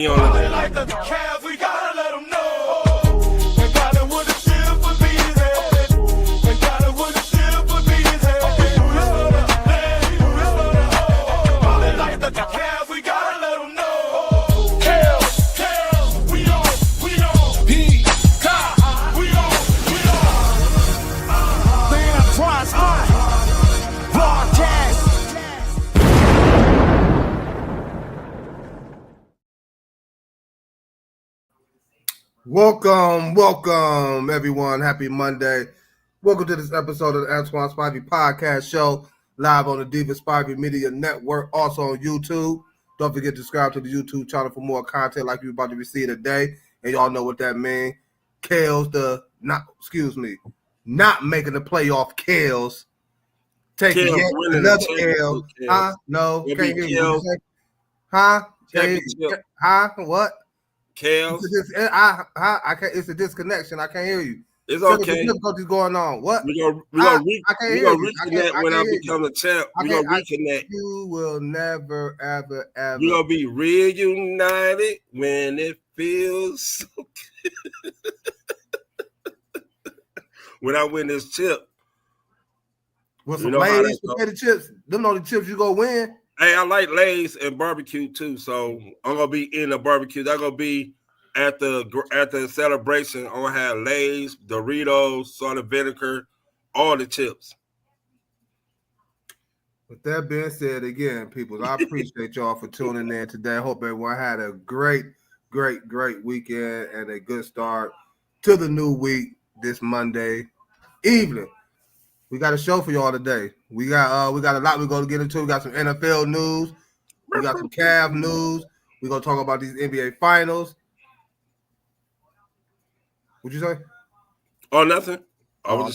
Like the Cavs, we gotta let them know. They got it with the shit for bees. They got it with the shit for bees. Like the Cavs, we gotta let them know. Cavs, we on. P-Cop, we on. The Antoine Spivey broadcast. Welcome, everyone. Happy Monday. Welcome to this episode of the Antoine Spivey Podcast Show, live on the Diva Spivey Media Network, also on YouTube. Don't forget to subscribe to the YouTube channel for more content like you're about to receive today. And y'all know what that means. Not making the playoff Kales. Taking yet another L. Huh? No, can't hear you. Huh? What? Kales. It's a disconnection. I can't hear you. It's okay. Difficulties going on. What? We gonna reconnect when I become a champ. We gonna reconnect. You will never, ever. We gonna be reunited when it feels so good. When I win this chip. With some Lay's potato chips, them are the chips you go win. Hey, I like Lay's and barbecue too, so I'm gonna be in the barbecue. That's gonna be at the celebration. I'm gonna have Lay's, Doritos, salt and vinegar, all the chips. With that being said, again, people, I appreciate y'all for tuning in today. I hope everyone had a great weekend and a good start to the new week this Monday evening. We got a show for y'all today. We got a lot we're going to get into. We got some NFL news. We got some Cavs news. We're going to talk about these NBA finals. What'd you say? Oh, nothing. Talk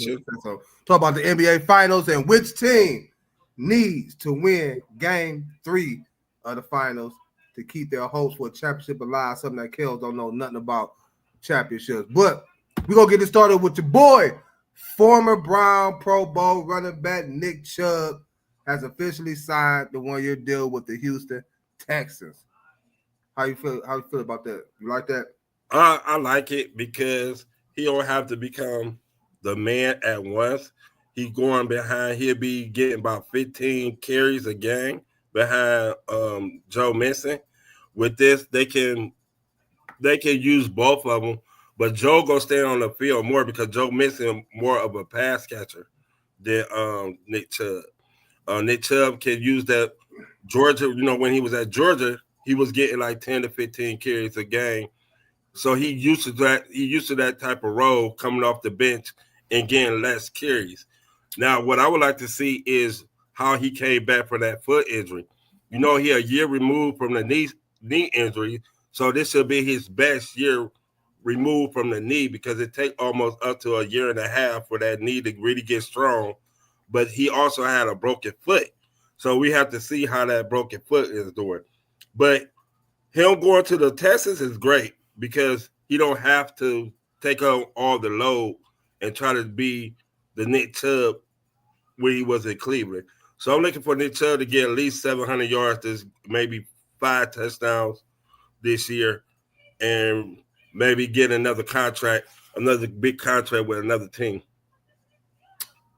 about the NBA finals and which team needs to win game 3 of the finals to keep their hopes for a championship alive, something that Kells don't know nothing about championships. But we're going to get it started with your boy, former Brown Pro Bowl running back Nick Chubb has officially signed the one-year deal with the Houston Texans. How you feel about that? You like that? I like it because he don't have to become the man at once. He's going behind. He'll be getting about 15 carries a game behind Joe Mixon. With this, they can use both of them. But Joe gonna stay on the field more because Joe Mixon more of a pass catcher than Nick Chubb. Nick Chubb can use that. Georgia, when he was at Georgia, he was getting like 10 to 15 carries a game. So he used to that. He used to that type of role coming off the bench and getting less carries. Now, what I would like to see is how he came back from that foot injury. He a year removed from the knee injury, so this should be his best year removed from the knee because it takes almost up to a year and a half for that knee to really get strong. But he also had a broken foot. So we have to see how that broken foot is doing. But him going to the Texans is great because he don't have to take on all the load and try to be the Nick Chubb where he was in Cleveland. So I'm looking for Nick Chubb to get at least 700 yards, maybe 5 touchdowns this year, and maybe get another big contract with another team.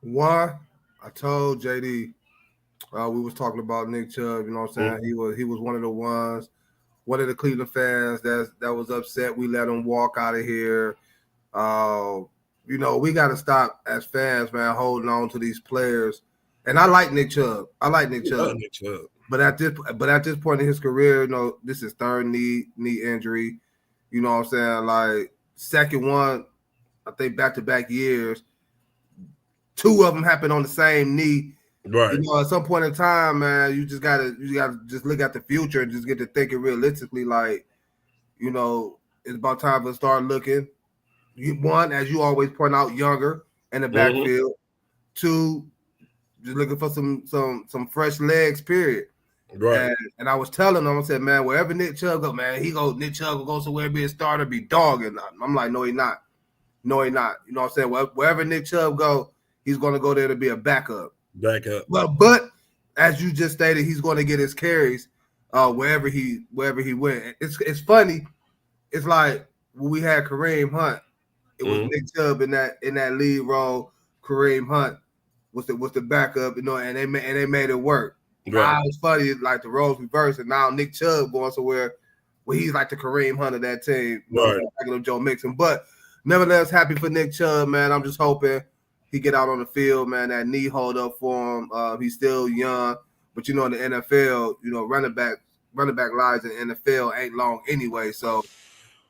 Why? I told JD we was talking about Nick Chubb, you know what I'm saying? Mm-hmm. He was one of the Cleveland fans that was upset we let him walk out of here. We got to stop as fans, man, holding on to these players. And I like Nick Chubb. But at this point in his career, this is third knee injury. You know what I'm saying? Like, second one, I think back-to-back years, 2 of them happened on the same knee. Right. At some point in time, man, you gotta just look at the future and just get to thinking realistically, like, it's about time to start looking. One, as you always point out, younger in the backfield. 2, just looking for some fresh legs, period. Right. And I was telling him, I said, man, wherever Nick Chubb go, man, Nick Chubb will go somewhere, be a starter, be dogging. I'm like, no, he not. No, he not. You know what I'm saying? Wherever Nick Chubb go, he's going to go there to be a backup. Backup. But as you just stated, he's going to get his carries. wherever he went. It's funny. It's like when we had Kareem Hunt, it was Nick Chubb in that lead role. Kareem Hunt was the backup, and they made it work. Right. Now it's funny, like the roles reversed, and now Nick Chubb going somewhere where he's like the Kareem Hunt of that team, like Joe Mixon. But nevertheless, happy for Nick Chubb, man. I'm just hoping he get out on the field, man. That knee hold up for him. He's still young, but in the NFL, running back lives in the NFL ain't long anyway. So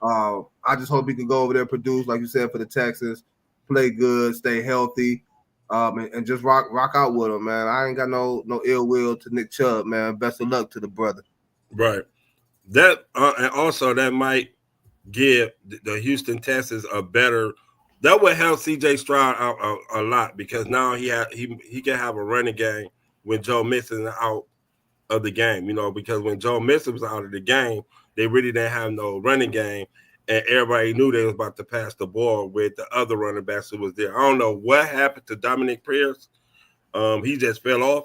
I just hope he can go over there, produce like you said for the Texans, play good, stay healthy. And just rock out with him, man. I ain't got no ill will to Nick Chubb, man. Best of luck to the brother. Right. That and also that might give the Houston Texans a better. That would help CJ Stroud out a lot because now he can have a running game when Joe Mixon is out of the game. Because when Joe Mixon was out of the game, they really didn't have no running game. And everybody knew they was about to pass the ball with the other running backs who was there. I don't know what happened to Dominic Pierce. He just fell off.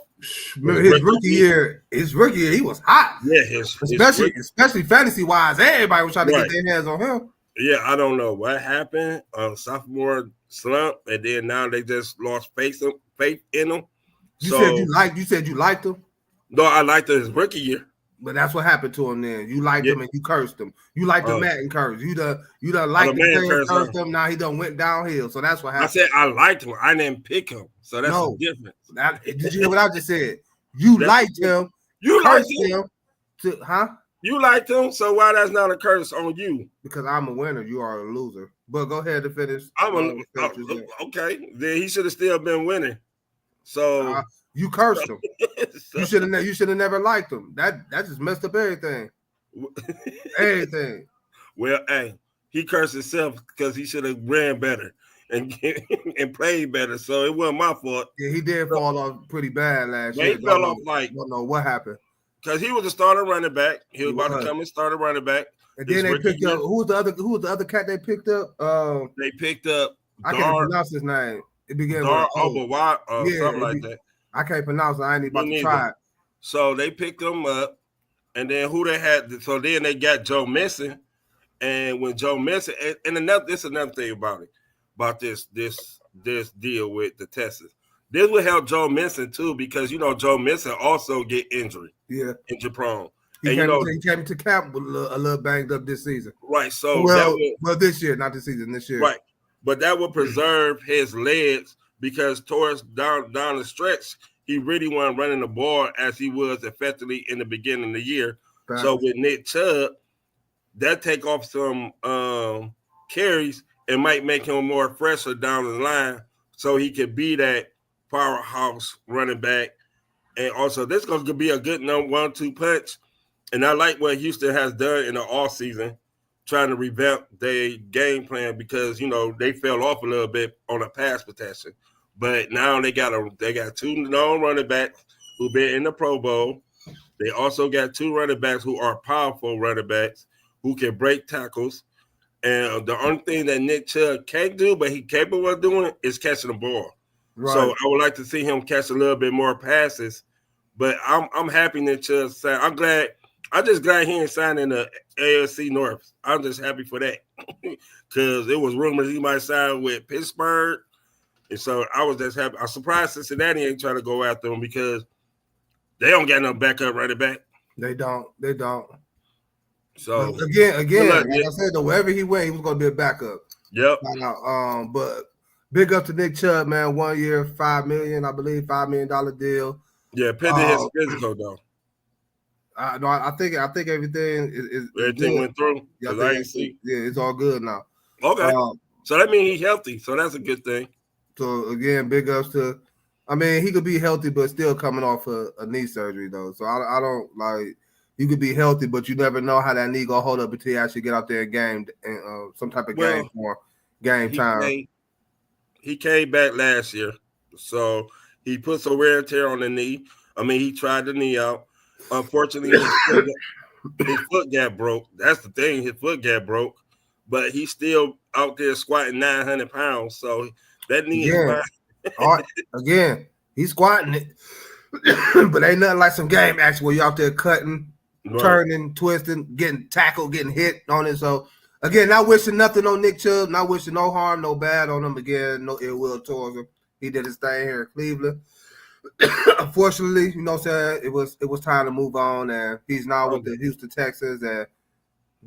Remember his rookie year, he was hot. Yeah, especially fantasy wise. Everybody was trying to get their hands on him. Yeah, I don't know what happened. Sophomore slump, and then now they just lost faith in him. You said you liked him. No, I liked his rookie year. But that's what happened to him then. You liked him and you cursed him. You liked the Madden curse. You done liked the player, cursed him. Now he done went downhill. So that's what happened. I said I liked him. I didn't pick him. So that's the difference. Did you hear what I just said? You liked him. You liked him. You liked him. So why that's not a curse on you? Because I'm a winner. You are a loser. But go ahead and finish. Okay. Then he should have still been winning. So you cursed him. You should have never liked him. That just messed up everything. Everything. Well, hey, he cursed himself because he should have ran better and played better. So it wasn't my fault. Yeah, he did fall off pretty bad last year. He fell off I don't know what happened. Because he was a starter running back. He was about to come and start a running back. And then they picked up who was the other cat they picked up? They picked up I can't pronounce his name. It began with something like that. I can't pronounce it. I ain't even about to try it. So they picked him up, and then who they had? So then they got Joe Mixon, and when Joe Mixon, and another thing about this deal with the Texans. This would help Joe Mixon too because Joe Mixon also get injury. Yeah, injury prone. He came to camp with a little banged up this season. Right. So this year, not this season. This year. Right. But that would preserve his legs because towards down the stretch, he really wasn't running the ball as he was effectively in the beginning of the year. Right. So with Nick Chubb, that take off some carries and might make him more fresher down the line so he could be that powerhouse running back. And also, this is going to be a good 1-2 punch. And I like what Houston has done in the offseason, trying to revamp their game plan because, they fell off a little bit on a pass protection. But now they got two known running backs who've been in the Pro Bowl. They also got two running backs who are powerful running backs who can break tackles. And the only thing that Nick Chubb can't do, but he's capable of doing, is catching the ball. Right. So I would like to see him catch a little bit more passes. But I'm happy Nick Chubb signed. I'm just glad he ain't signed in the AFC North. I'm just happy for that because it was rumors he might sign with Pittsburgh. And so I was just happy. I'm surprised Cincinnati ain't trying to go after him because they don't got no backup running back. They don't. So again, like I said, wherever he went, he was going to be a backup. Yep. But big up to Nick Chubb, man. 1 year, $5 million, I believe, $5 million deal. Yeah, pending his physical though. No, I think everything is everything went through. Yeah, it's all good now. Okay. So that means he's healthy. So that's a good thing. So again, big ups to. I mean, he could be healthy, but still coming off a knee surgery though. So I don't like. You could be healthy, but you never know how that knee gonna hold up until you actually get out there and game and some type of game for game time. He came back last year, so he put some wear and tear on the knee. I mean, he tried the knee out. Unfortunately, his foot got broke. That's the thing. His foot got broke, but he's still out there squatting 900 pounds. So that knee is fine. Again, he's squatting it, but ain't nothing like some game action where you're out there cutting turning, twisting, getting tackled, getting hit on it. So again, not wishing nothing on Nick Chubb, not wishing no harm, no bad on him. Again, no ill will towards him. He did his thing here in Cleveland. Unfortunately, you know what I'm saying, it was time to move on, and he's now with the Houston Texans, and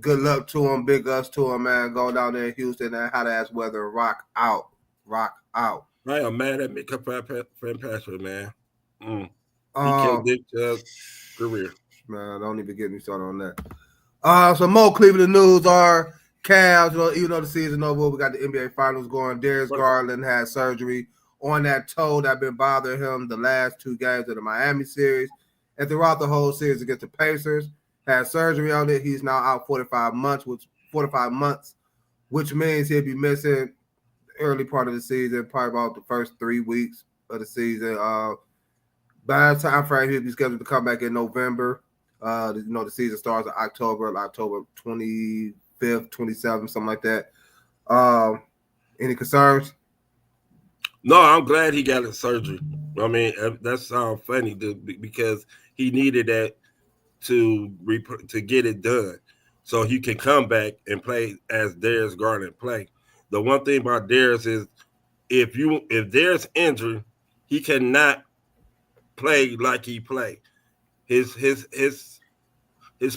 good luck to him, big ups to him, man. Go down there in Houston and hot ass weather, rock out. I am mad at Mika Fitzpatrick, man. He killed Nick Chubb's career. Man, don't even get me started on that. Some more Cleveland news are Cavs, even though the season over, we got the NBA Finals going. Darius Garland had surgery on that toe that been bothering him the last 2 games of the Miami series. And throughout the whole series against the Pacers, had surgery on it. He's now out 45 months, which means he'll be missing the early part of the season, probably about the first 3 weeks of the season. By the time frame, he'll be scheduled to come back in November. The season starts in October 25th, 27th, something like that. Any concerns? No, I'm glad he got his surgery. I mean, that sounds funny because he needed that to get it done, so he can come back and play as Darius Garland play. The one thing about Darius is if there's injury, he cannot play like he played. His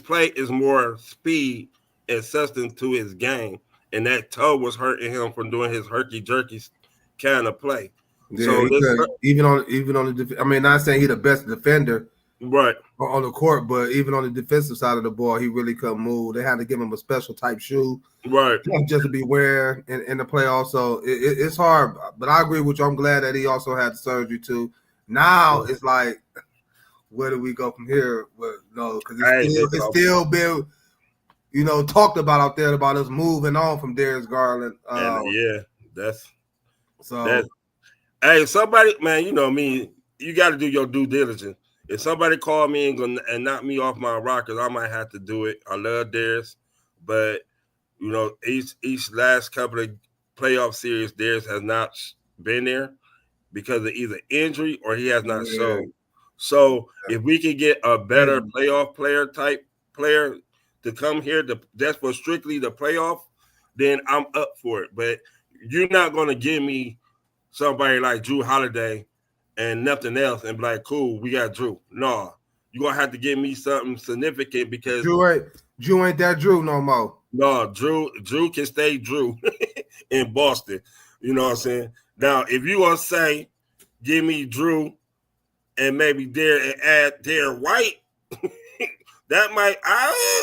play is more speed and substance to his game, and that toe was hurting him from doing his herky-jerky kind of play. Yeah, so even on the I mean, not saying he's the best defender right on the court, but even on the defensive side of the ball, he really couldn't move. They had to give him a special type shoe, right, just to be wearing in the playoffs. So it's hard, but I agree with you. I'm glad that he also had the surgery too. Now it's like, where do we go from here? Because it's still been, talked about out there about us moving on from Darius Garland. Hey, somebody, man, you know me, you got to do your due diligence. If somebody called me and knock me off my rockers, I might have to do it. I love Darius, but each last couple of playoff series, Darius has not been there because of either injury or he has not shown. So if we could get a better playoff player to come here just for strictly the playoff, then I'm up for it. But you're not going to give me somebody like Drew Holiday and nothing else and be like, cool, we got Drew. No, you're going to have to give me something significant because Drew ain't that Drew no more. No, Drew can stay Drew in Boston. You know what I'm saying? Now, if you want to say, give me Drew and maybe add Darren White, that might,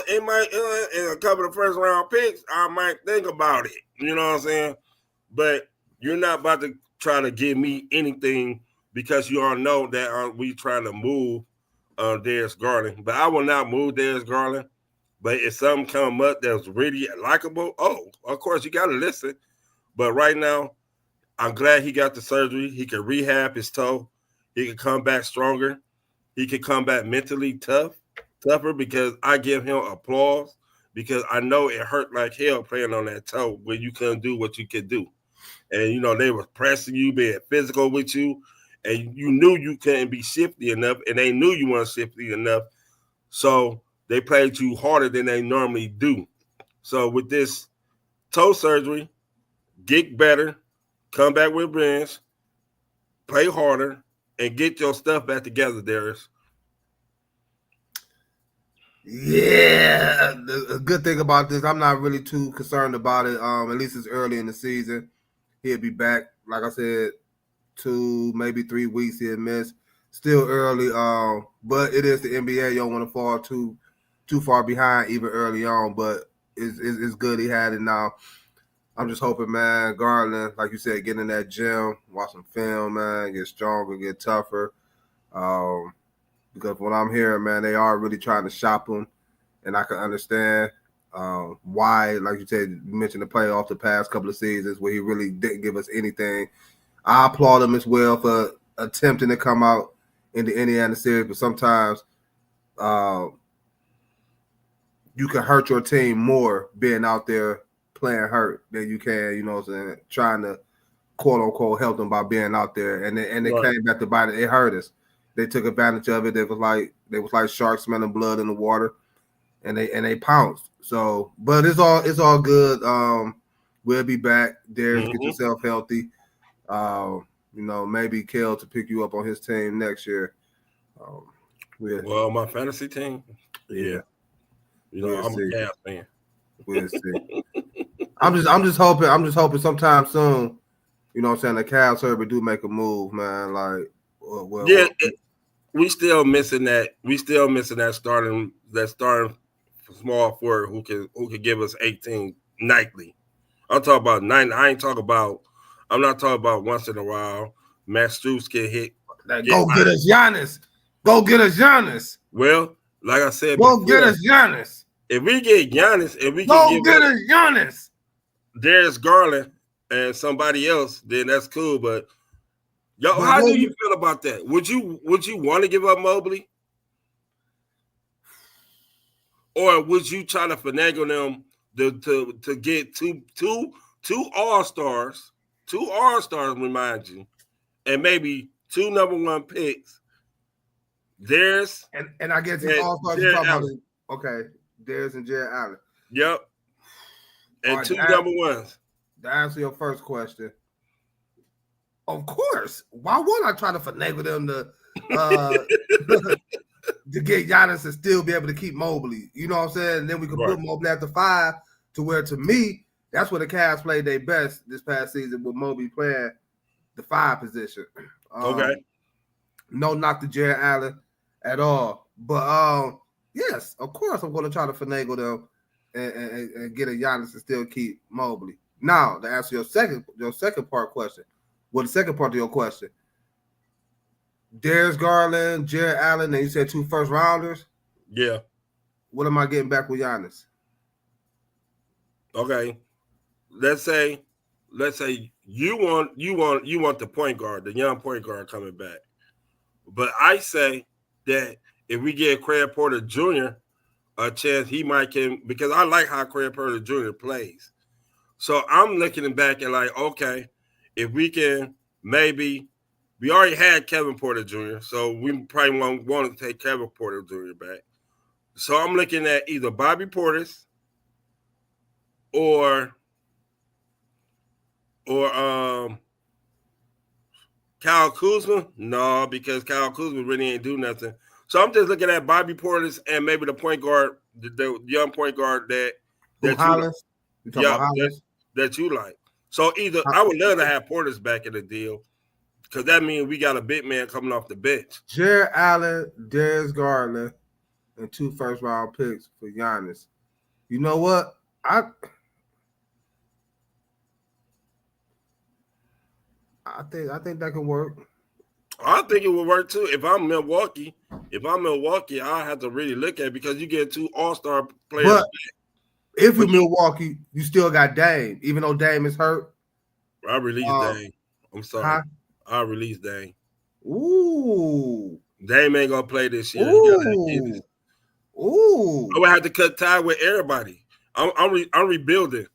in a couple of first round picks, I might think about it. You know what I'm saying? But you're not about to try to give me anything because you all know that we trying to move Darius Garland. But I will not move Darius Garland. But if something come up that's really likable, of course you got to listen. But right now, I'm glad he got the surgery. He can rehab his toe. He can come back stronger. He can come back mentally tougher because I give him applause because I know it hurt like hell playing on that toe when you couldn't do what you could do. And, they were pressing you, being physical with you, and you knew you couldn't be shifty enough, and they knew you weren't shifty enough. So they played you harder than they normally do. So with this toe surgery, get better, come back with wins, play harder, and get your stuff back together, Darius. Yeah, the good thing about this, I'm not really too concerned about it. At least it's early in the season. He'll be back, like I said, 2, maybe 3 weeks he'll miss. Still early, but it is the NBA. You don't want to fall too far behind even early on, but it's good he had it now. I'm just hoping, man, Garland, like you said, get in that gym, watch some film, man, get stronger, get tougher. Because when I'm hearing, man, they are really trying to shop him, and I can understand why, like you said, you mentioned the playoff the past couple of seasons where he really didn't give us anything. I applaud him as well for attempting to come out in the Indiana series, but sometimes you can hurt your team more being out there playing hurt than you can, trying to quote unquote help them by being out there. And they came back to bite it. It hurt us. They took advantage of it. They was like sharks smelling blood in the water. and they pounced. So, but it's all good. We'll be back. Darius, get yourself healthy. Maybe Kel to pick you up on his team next year. Well, my fantasy team, yeah. I'm a Cavs fan. We'll see. I'm just hoping sometime soon. You know what I'm saying? The Cavs Herbert do make a move, man. Like, we still missing that. We still missing that starting small forward who can give us 18 nightly. I'm talking about 9. I'm not talking about once in a while. Max Strus can hit. Go get us Giannis. Go get us Giannis. Well, like I said, get us Giannis. If we get Giannis, get us Giannis. Darius Garland and somebody else, then that's cool. But how do you feel about that? Would you want to give up Mobley, or would you try to finagle them to get two All-Stars, remind you, and maybe 2 number 1 picks? Darius and I guess the All-Stars you're talking about. Okay, Darius and Jared Allen. Yep. And 2 number 1s. To answer your first question, of course. Why won't I try to finagle them to get Giannis and still be able to keep Mobley? You know what I'm saying? And then we can put Mobley at the 5 to where, to me, that's where the Cavs played their best this past season with Mobley playing the 5 position. Okay. No knock to Jared Allen at all. But yes, of course I'm going to try to finagle them and get a Giannis and still keep Mobley. Now, to answer your second part question. Well, the second part of your question. Darius Garland, Jared Allen, and you said 2 first rounders? Yeah. What am I getting back with Giannis? Okay. Let's say you want the point guard, the young point guard coming back. But I say that if we get Craig Porter Jr. a chance, he might because I like how Craig Porter Jr. plays. So I'm looking back and like, okay, if we can we already had Kevin Porter Jr., so we probably won't want to take Kevin Porter Jr. back. So I'm looking at either Bobby Portis or Kyle Kuzma. No, because Kyle Kuzma really ain't do nothing. So I'm just looking at Bobby Portis and maybe the point guard, the young point guard that you like. So either I would love to have Portis back in the deal because that means we got a big man coming off the bench. Jared Allen, Darius Garland, and 2 first round picks for Giannis. You know what? I think that can work. I think it would work too. If I'm Milwaukee, I have to really look at it because you get 2 all-star players. But if you're Milwaukee, you still got Dame, even though Dame is hurt. I release Dame. I'm sorry. I release Dame. Ooh. Dame ain't gonna play this year. Ooh. I would have to cut tie with everybody. I'm rebuilding.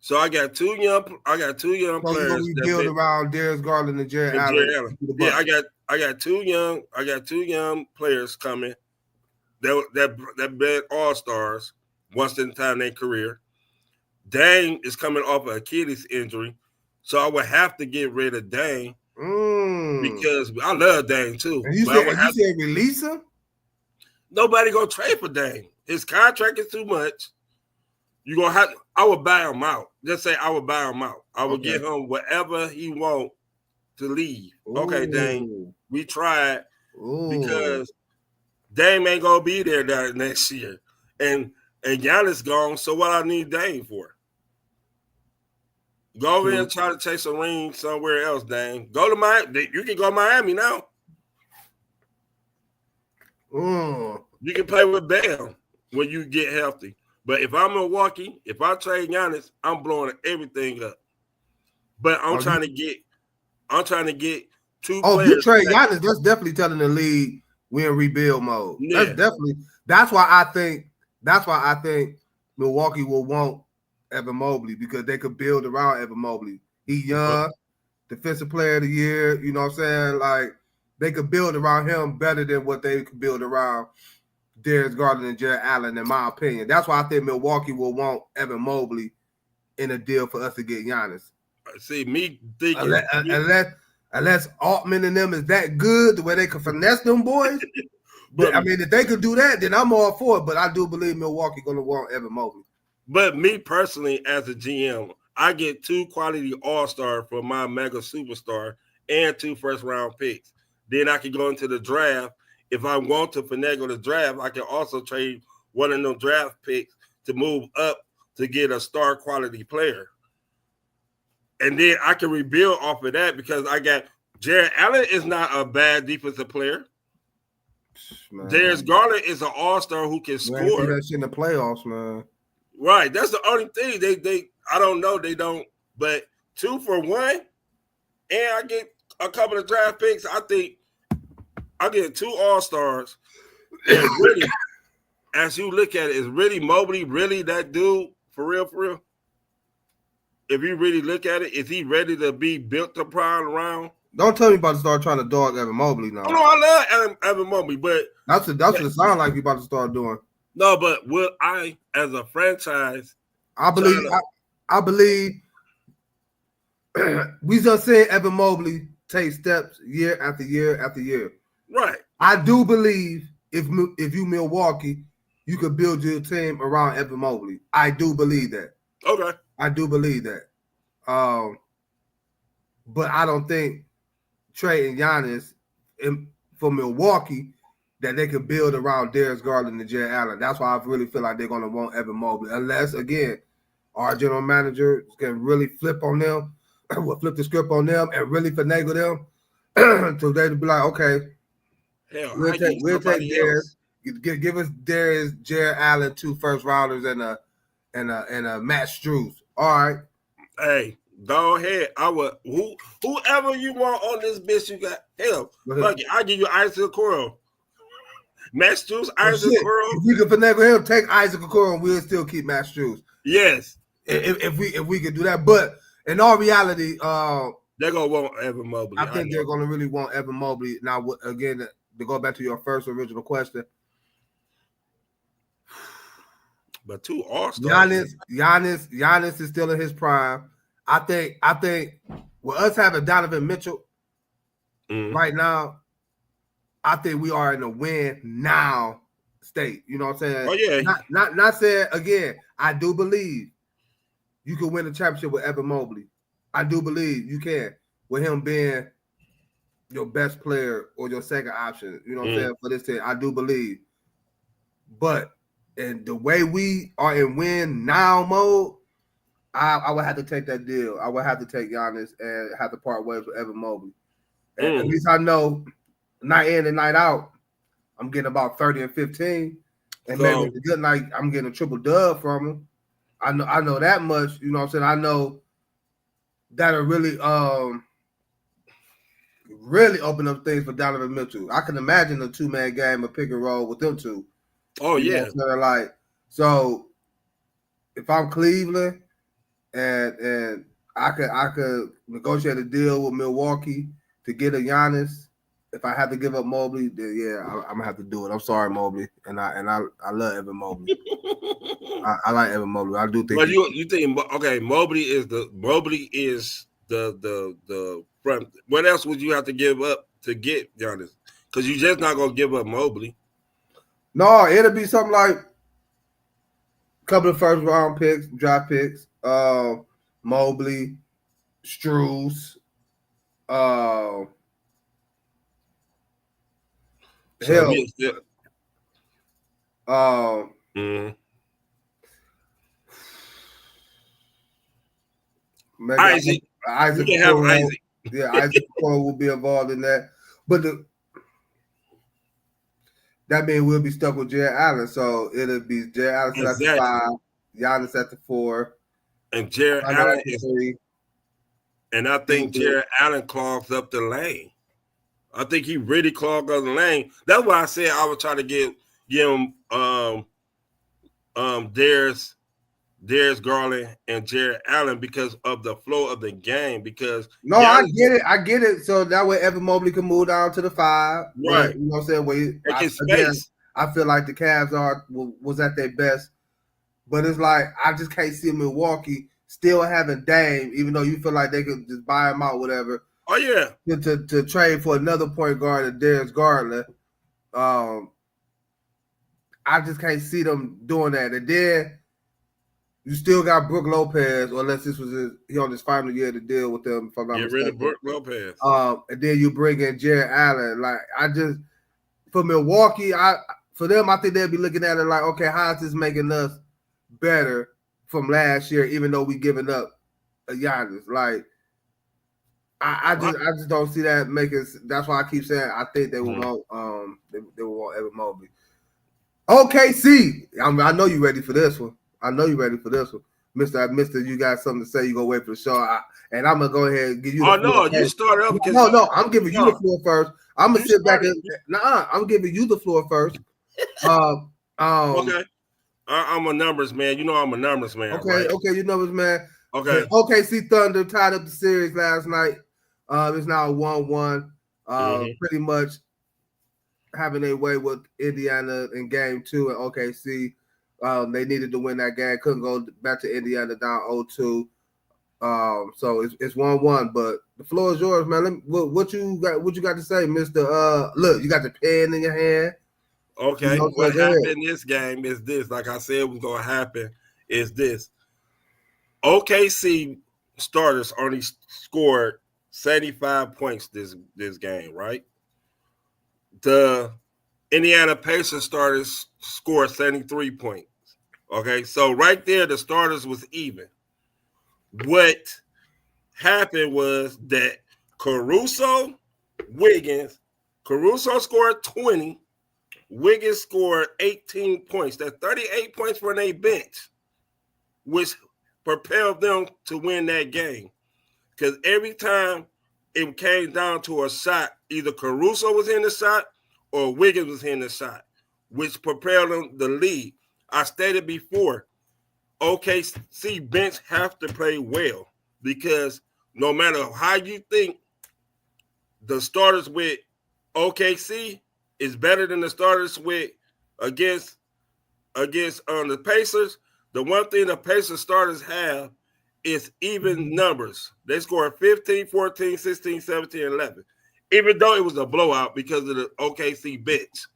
So I got 2 young players. So you're gonna rebuild around Darius Garland and Jared Allen. Yeah, I got 2 young players coming that been all-stars once in time in their career. Dame is coming off an Achilles injury. So I would have to get rid of Dame because I love Dame too. And you said release him? Nobody gonna trade for Dame. His contract is too much. I would buy him out. Just say I would buy him out. I would give him whatever he want to leave. Ooh. Okay, Dame, we tried because Dame ain't gonna be there next year. And Giannis gone, so what I need Dame for? Go over and try to chase a ring somewhere else, Dame. Go to Miami. You can go to Miami now. You can play with Bam when you get healthy. But if I'm Milwaukee, if I trade Giannis, I'm blowing everything up. But I'm trying to get 2 players. Oh, if you trade Giannis, that's definitely telling the league we're in rebuild mode. Yeah. That's why I think Milwaukee will want Evan Mobley because they could build around Evan Mobley. He young, defensive player of the year, you know what I'm saying? Like they could build around him better than what they could build around Darius Garland and Jared Allen, in my opinion. That's why I think Milwaukee will want Evan Mobley in a deal for us to get Giannis. See, me thinking unless Altman and them is that good, the way they can finesse them boys. But I mean, if they could do that, then I'm all for it. But I do believe Milwaukee going to want Evan Mobley. But me personally, as a GM, I get 2 quality all-star for my mega superstar and 2 first-round picks. Then I can go into the draft. If I want to finagle the draft, I can also trade one of them draft picks to move up to get a star quality player. And then I can rebuild off of that because I got Jared Allen is not a bad defensive player. Man. Darius Garland is an all-star who can score. That shit in the playoffs, man. Right. That's the only thing. They I don't know. They don't. But 2 for 1, and I get a couple of draft picks. I think I get 2 all-stars. And really, as you look at it, is really Mobley really that dude for real, for real? If you really look at it, is he ready to be built around? Don't tell me about to start trying to dog Evan Mobley now. Oh, no, I love Evan Mobley, but that's what it sounds like you about to start doing. No, but will I, as a franchise, I believe we just said Evan Mobley take steps year after year after year. Right. I do believe if you Milwaukee, you could build your team around Evan Mobley. I do believe that. Okay. I do believe that. But I don't think Trey and Giannis for Milwaukee that they could build around Darius Garland and Jared Allen. That's why I really feel like they're going to want Evan Mobley. Unless, again, our general manager can really flip on them, flip the script on them and really finagle them so they'd be like, okay, we'll take Darius. Give us Darius, Jared Allen, 2 first-rounders and a Matt Strus. All right. Hey, go ahead. I would whoever you want on this bitch, you got hell. Fuck it. I'll give you Isaac Okoro. Matt Strus, Isaac Okoro. If we can finagle him, take Isaac Okoro and we'll still keep Matt Strus. Yes. If we could do that. But in all reality, they're gonna want Evan Mobley. I think they're gonna really want Evan Mobley. Now again, to go back to your first original question. But 2 all-stars. Giannis is still in his prime. I think with us having Donovan Mitchell right now, I think we are in a win now state. You know what I'm saying? Oh yeah. Not saying again. I do believe you can win a championship with Evan Mobley. I do believe you can with him being your best player or your second option. You know what I'm saying for this team. I do believe, but. And the way we are in win now mode, I would have to take that deal. I would have to take Giannis and have to part ways with Evan Mobley. And at least I know night in and night out, I'm getting about 30 and 15. And maybe it's a good night, I'm getting a triple dub from him. I know that much. You know what I'm saying? I know that'll really open up things for Donovan Mitchell. I can imagine a 2-man game, a pick and roll with them 2. Oh yeah, so if I'm Cleveland and I could negotiate a deal with Milwaukee to get a Giannis. If I have to give up Mobley, then yeah, I'm gonna have to do it. I'm sorry, Mobley, and I love Evan Mobley. I like Evan Mobley. I do think. But you think okay? Mobley is the front. What else would you have to give up to get Giannis? Because you're just not gonna give up Mobley. No, it'll be something like a couple of first round picks, draft picks, Mobley, Strus, hell. Isaac. Isaac. We can have Isaac. Yeah, Isaac Cole will be involved in that. But that means we'll be stuck with Jared Allen. So it'll be Jared Allen at the 5, Giannis at the 4. And Jared Allen is 3. And I think Jared Allen clogs up the lane. I think he really clogged up the lane. That's why I said I would try to give him Darius Garland and Jared Allen because of the flow of the game. Because I get it. So that way Evan Mobley can move down to the 5. Right. You know what I'm saying? I feel like the Cavs was at their best. But it's like I just can't see Milwaukee still having Dame, even though you feel like they could just buy him out, whatever. Oh yeah. To trade for another point guard, Darius Garland. I just can't see them doing that. And then you still got Brook Lopez, or unless this was he on his final year to deal with them. If I'm not Get mistaken. rid of Brook Lopez. And then you bring in Jared Allen. Like for Milwaukee, for them, I think they'll be looking at it like, okay, how is this making us better from last year, even though we giving up a Giannis? Like, I just don't see that making. That's why I keep saying I think they will want they will want Evan Mobley. OKC, I know you ready for this one. Mister. You got something to say? You go wait for the show, and I'm gonna go ahead and give you. Oh no, you start up. No, I'm giving you the floor first. I'm gonna sit back and I'm giving you the floor first. Okay. I'm a numbers man. You know I'm a numbers man. Okay, right? okay, you numbers man. Okay. OKC Thunder tied up the series last night. It's now 1-1. Pretty much having their way with Indiana in game 2 at OKC. They needed to win that game. Couldn't go back to Indiana down 0-2. So it's 1-1. But the floor is yours, man. What you got to say, Mister? Look, you got the pen in your hand. Okay. You know, what happened in this game is this. Like I said, was going to happen is this. OKC starters only scored 75 points this game, right? The Indiana Pacers starters scored 73 points. Okay, so right there, the starters was even. What happened was that Caruso scored 20. Wiggins scored 18 points. That's 38 points for their bench, which propelled them to win that game. Because every time it came down to a shot, either Caruso was in the shot or Wiggins was in the shot, which propelled them the lead. I stated before, OKC bench have to play well because no matter how you think the starters with OKC is better than the starters with against the Pacers, the one thing the Pacers starters have is even numbers. They scored 15, 14, 16, 17, 11. Even though it was a blowout because of the OKC bench.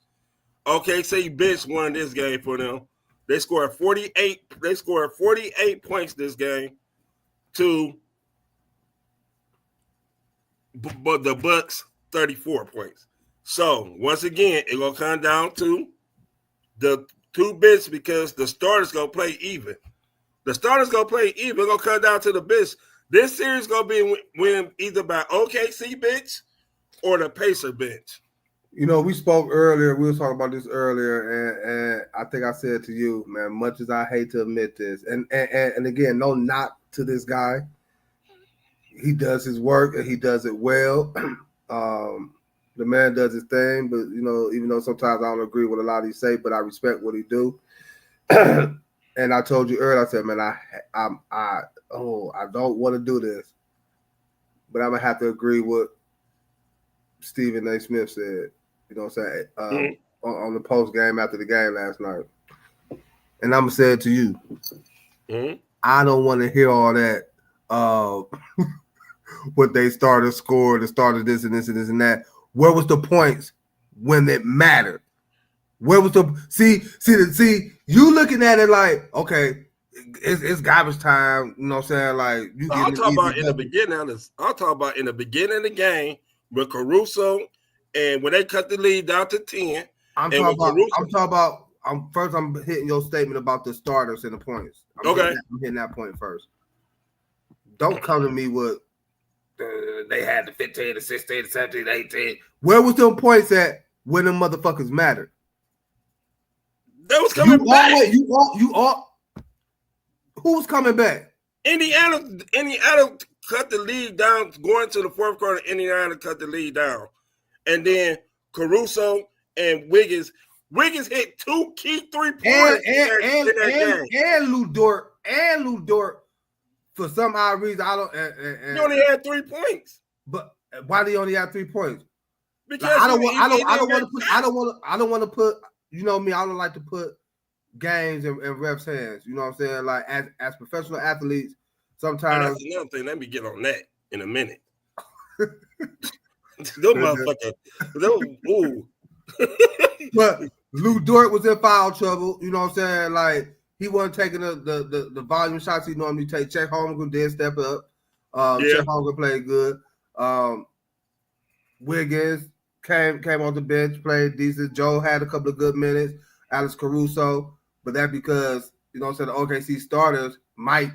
OKC bench won this game for them. They scored 48. They scored 48 points this game but the Bucks 34 points. So once again, it's gonna come down to the two bench because the starters gonna play even. The starters gonna play even. It's gonna come down to the bench. This series gonna be win either by OKC bench or the Pacer bench. You know, we spoke earlier. We were talking about this earlier, and I think I said to you, man, much as I hate to admit this, and again, no knock to this guy. He does his work and he does it well. The man does his thing, but you know, even though sometimes I don't agree with a lot he say, but I respect what he do. And I told you earlier, I said, man, I don't want to do this, but I'm gonna have to agree with Stephen A. Smith said. You know what I'm saying? On the post game after the game last night, and I'm gonna say it to you. I don't want to hear all that. What they started scored, they started this and this and this and that. Where was the points when it mattered? Where was the see? You looking at it like, okay, it's garbage time. You know what I'm saying? Like you. I'll talk about in the beginning. I'll talk about in the beginning of the game with Caruso, and when they cut the lead down to 10. I'm hitting your statement about the starters and the points. I'm hitting that point first. Don't come to me with they had the 15, the 16, the 17, the 18. Where was them points at when them motherfuckers mattered? They was coming back. You all. Who was coming back? Indiana cut the lead down, going to the fourth quarter. Indiana cut the lead down, and then Caruso and Wiggins hit 2 key 3-pointers and Lou Dort. For some odd reason, I don't. He only had 3 points. But why do you only have 3 points? Because like, I don't want to put you know me, I don't like to put games in refs' hands. You know what I'm saying? Like as professional athletes, sometimes that's another thing. Let me get on that in a minute. Those motherfuckers. Ooh. But Lou Dort was in foul trouble. You know what I'm saying? Like he wasn't taking the volume shots he normally take. Chet Holmgren did step up. Chet Holmgren played good. Wiggins came off the bench, played decent. Joe had a couple of good minutes. Alex Caruso, but that because you know what I'm saying, the OKC starters might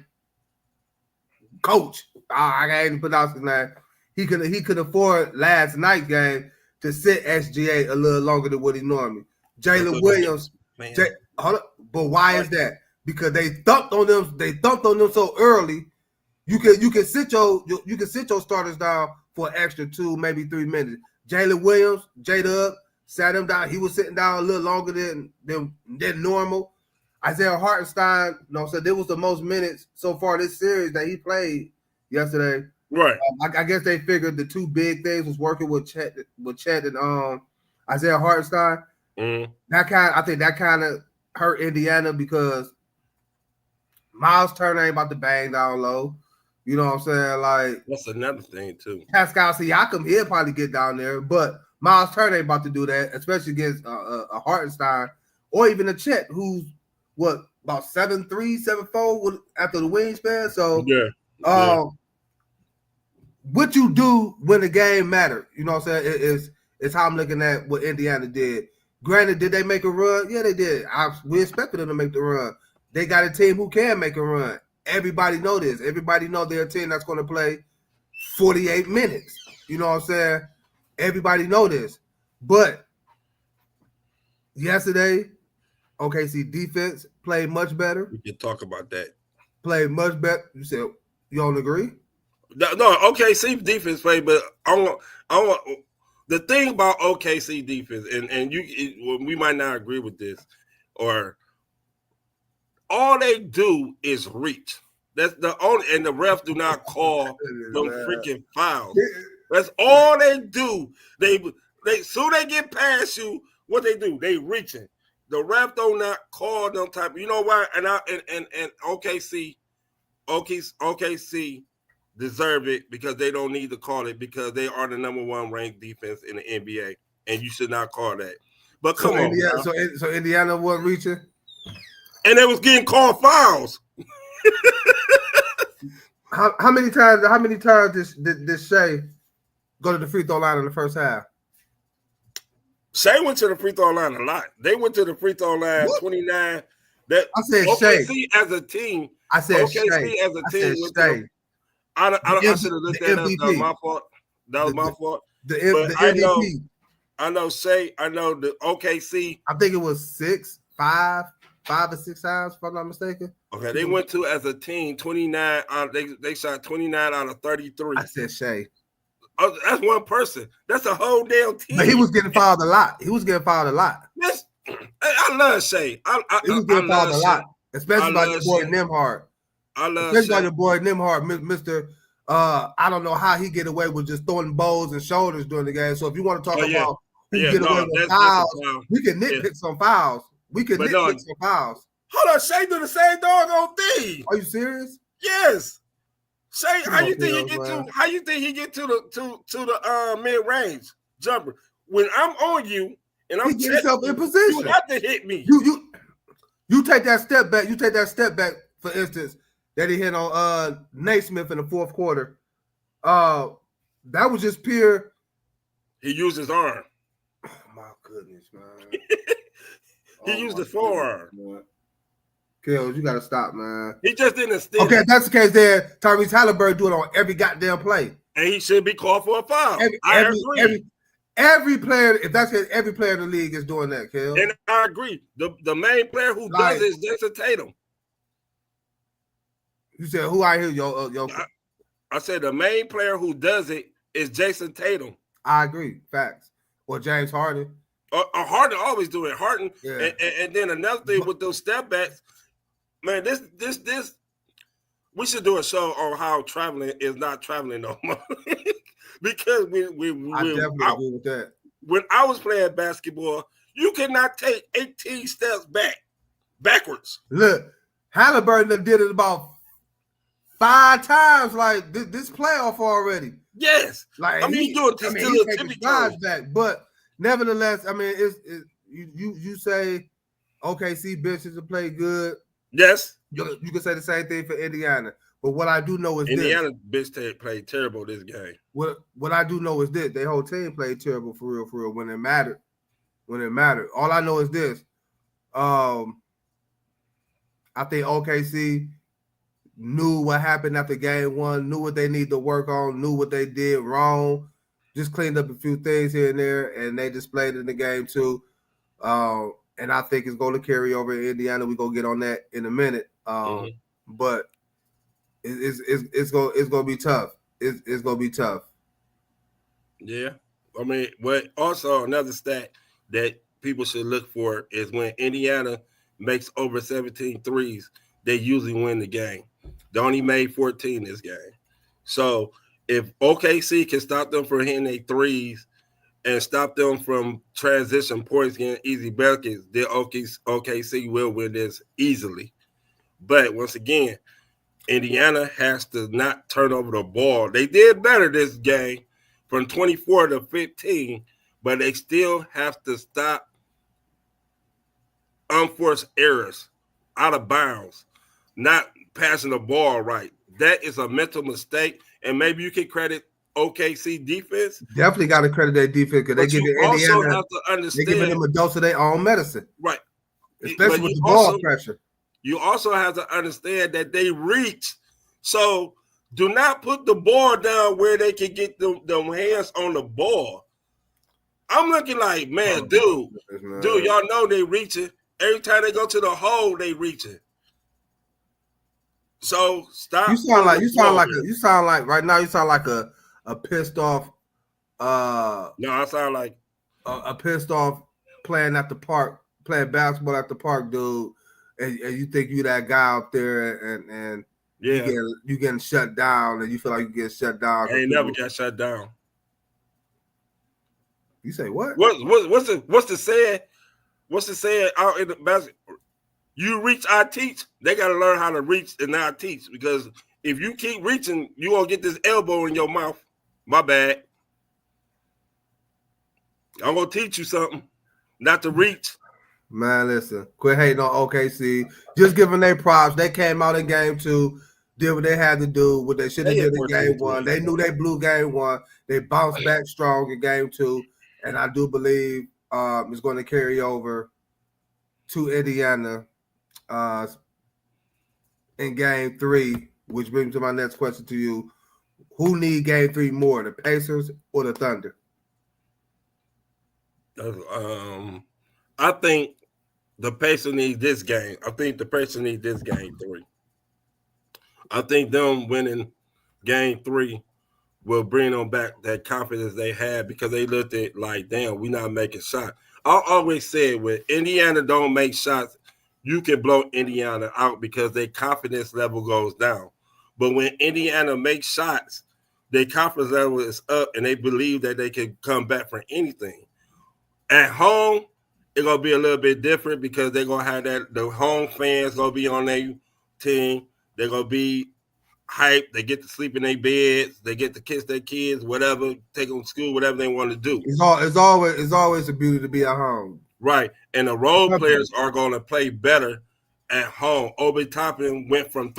coach. I can't even pronounce his name. He could afford last night's game to sit SGA a little longer than what he normally. Jalen Williams, but why is that? Because they thumped on them. They thumped on them so early. You can sit your starters down for an extra 2, maybe 3 minutes. Jalen Williams, J-Dub, sat him down. He was sitting down a little longer than normal. Isaiah Hartenstein, you know, so there was the most minutes so far this series that he played yesterday. Right. I guess they figured the 2 big things was working with Chet and Isaiah Hartenstein. Mm-hmm. I think that kind of hurt Indiana because Miles Turner ain't about to bang down low. You know what I'm saying? Like that's another thing too. Pascal Siakam, he'll probably get down there, but Miles Turner ain't about to do that, especially against a Hartenstein or even a Chet, who's what about 7'3", 7'4" after the wingspan. So what you do when the game mattered, you know what I'm saying? It's how I'm looking at what Indiana did. Granted, did they make a run? Yeah, they did. We expected them to make the run. They got a team who can make a run. Everybody know this. Everybody know they're a team that's going to play 48 minutes. You know what I'm saying? Everybody know this. But yesterday, OKC defense played much better. We can talk about that. Played much better. You said you don't agree? No, OKC defense played, but I want the thing about OKC defense, and we might not agree with this, or all they do is reach. That's the only, and the refs do not call them freaking fouls. That's all they do. They soon they get past you. What they do? They reaching. The ref do not call them type. You know why? And OKC deserve it because they don't need to call it because they are the number 1 ranked defense in the NBA, and you should not call that. But come on. Indiana, so Indiana wasn't reaching, and they was getting called fouls. How many times did Shea go to the free throw line in the first half? Shea went to the free throw line a lot. They went to the free throw line 29. That I said OKC Shea as a team. I said OKC Shea. as a team. I should have looked that up. That was my fault. That was my fault. The MVP. I know Shea. I know the OKC. I think it was 5 or 6 times, if I'm not mistaken. Okay, they went to as a team 29. They shot 29 out of 33. I said Shea. Oh, that's one person. That's a whole damn team. But he was getting fouled a lot. I love Shea. He was getting fouled a lot, especially by your boy Nembhard. Especially by your boy Nembhard, Mr. I don't know how he get away with just throwing bows and shoulders during the game. So if you want to talk about who get away with fouls, we can nitpick some fouls. Some fouls. Hold on, Shea do the same doggone thing. Are you serious? Yes. Shea, how you think he get to the mid range jumper? When I'm on you and I'm get yourself in position, you have to hit me. You take that step back. You take that step back, for instance, that he hit on Naismith in the fourth quarter. That was just pure. He used his arm. Oh my goodness, man. He used his forearm. Kills, you gotta stop, man. He just didn't steal. Okay, if that's the case, then Tyrese Halliburton do it on every goddamn play. And he should be called for a foul. Every player, if that's the case, every player in the league is doing that, Kills. And I agree. The main player who does it is Jason Tatum. You said who I hear yo? I said the main player who does it is Jason Tatum. I agree. Facts. Or James Harden. Harden always do it. Harden. Yeah. And then another thing with those step backs, man, this we should do a show on how traveling is not traveling no more. Because I definitely agree with that. When I was playing basketball, You cannot take 18 steps backwards. Look, Halliburton did it about 5 times, like this playoff already. Yes, Like I mean, he's taking strides back, but nevertheless, I mean, you say OKC benches to play good. Yes, you can say the same thing for Indiana. But what I do know is Indiana bench played terrible this game. What I do know is this: their whole team played terrible for real when it mattered. When it mattered, all I know is this: I think OKC knew what happened after game 1, knew what they need to work on, knew what they did wrong, just cleaned up a few things here and there, and they displayed it in the game 2. And I think it's going to carry over in Indiana. We're going to get on that in a minute. But it's going to be tough. It's going to be tough. Yeah. I mean, but also another stat that people should look for is when Indiana makes over 17 threes, they usually win the game. They only made 14 this game. So if OKC can stop them from hitting their threes and stop them from transition points getting easy buckets, then OKC will win this easily. But once again, Indiana has to not turn over the ball. They did better this game from 24 to 15, but they still have to stop unforced errors, out of bounds, not passing the ball right. That is a mental mistake, and maybe you can credit OKC defense. Definitely got to credit their defense because they give Indiana. Have to understand, they giving them a dose of their own medicine, right? Especially with the ball pressure. You also have to understand that they reach. So do not put the ball down where they can get them hands on the ball. I'm looking like, man, dude, y'all know they reaching. Every time they go to the hole, they reaching. So stop. You sound like right now you sound like a pissed off. No, I sound like a pissed off playing at the park, playing basketball at the park, dude. And you think you that guy out there, and yeah, you getting shut down, and you feel like you get shut down. I ain't never got shut down. You say what? What's the saying? What's the saying out in the basketball? You reach, I teach. They got to learn how to reach and not teach, because if you keep reaching, you gonna get this elbow in your mouth. My bad. I'm gonna teach you something, not to reach. Man, listen, quit hating on OKC. Just giving their props. They came out in game 2, did what they had to do, what they should have did in game 1. They knew they blew game 1. They bounced back strong in game 2, and I do believe it's going to carry over to Indiana in game 3, which brings me to my next question to you. Who need game 3 more, the Pacers or the Thunder? I think the Pacers need this game. I think the Pacers need this game 3. I think them winning game 3 will bring them back that confidence they had, because they looked at like, damn, we not making shots. I always said when Indiana don't make shots, you can blow Indiana out because their confidence level goes down. But when Indiana makes shots, their confidence level is up, and they believe that they can come back from anything. At home, it's going to be a little bit different because they're going to have the home fans going to be on their team. They're going to be hyped. They get to sleep in their beds. They get to kiss their kids, whatever, take them to school, whatever they want to do. It's always a beauty to be at home. Right. And the role players are going to play better at home. Obi Toppin went from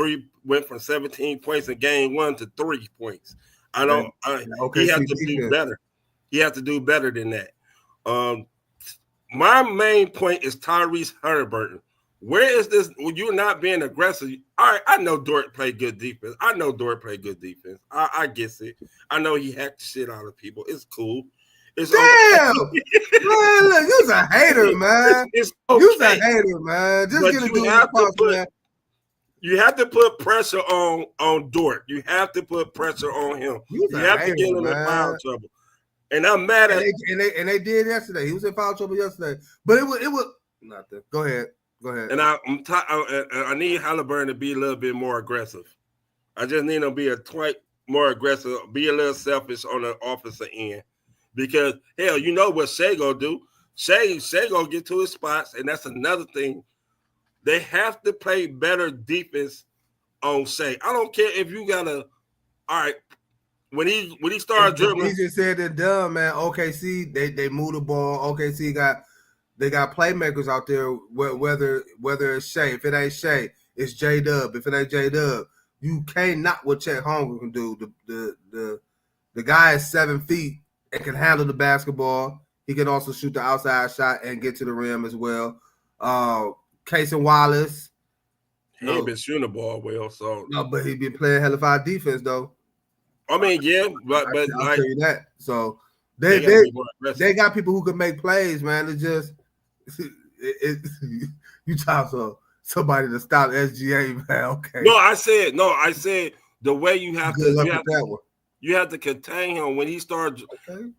17 points in game 1 to 3 points. He has to do better. He has to do better than that. My main point is Tyrese Halliburton. Where is this? When you're not being aggressive. All right, I know Dort played good defense. I guess it. I know he hacked the shit out of people. It's cool. It's damn, okay. Man, look, you's a hater, man. It's okay. You's a hater, man. Just get man. You have to put pressure on Dort. You have to put pressure on him. You have to get him in foul trouble. And I'm mad at and they did yesterday. He was in foul trouble yesterday, but it was nothing. Go ahead. And I need Halliburton to be a little bit more aggressive. I just need him to be a twite more aggressive, be a little selfish on the offensive end, because hell, you know what Shea gonna do? Shea gonna get to his spots, and that's another thing. They have to play better defense on Shea. I don't care if you gotta. All right, when he started dribbling, easier said than done, man. OKC they move the ball. OKC got playmakers out there. Whether it's Shea, if it ain't Shea, it's J Dub. If it ain't J Dub, you can't knock what Chet Holmgren can do. The guy is 7 feet and can handle the basketball. He can also shoot the outside shot and get to the rim as well. Casey Wallace. he ain't been shooting the ball well, so no, but he been playing hella fine defense though. I mean, yeah, but I'll like, tell you that. So they they got people who can make plays, man. It's just you talk to somebody to stop SGA, man. Okay. No, I said the way you have Good luck to with that one. you have to contain him when he starts. Okay.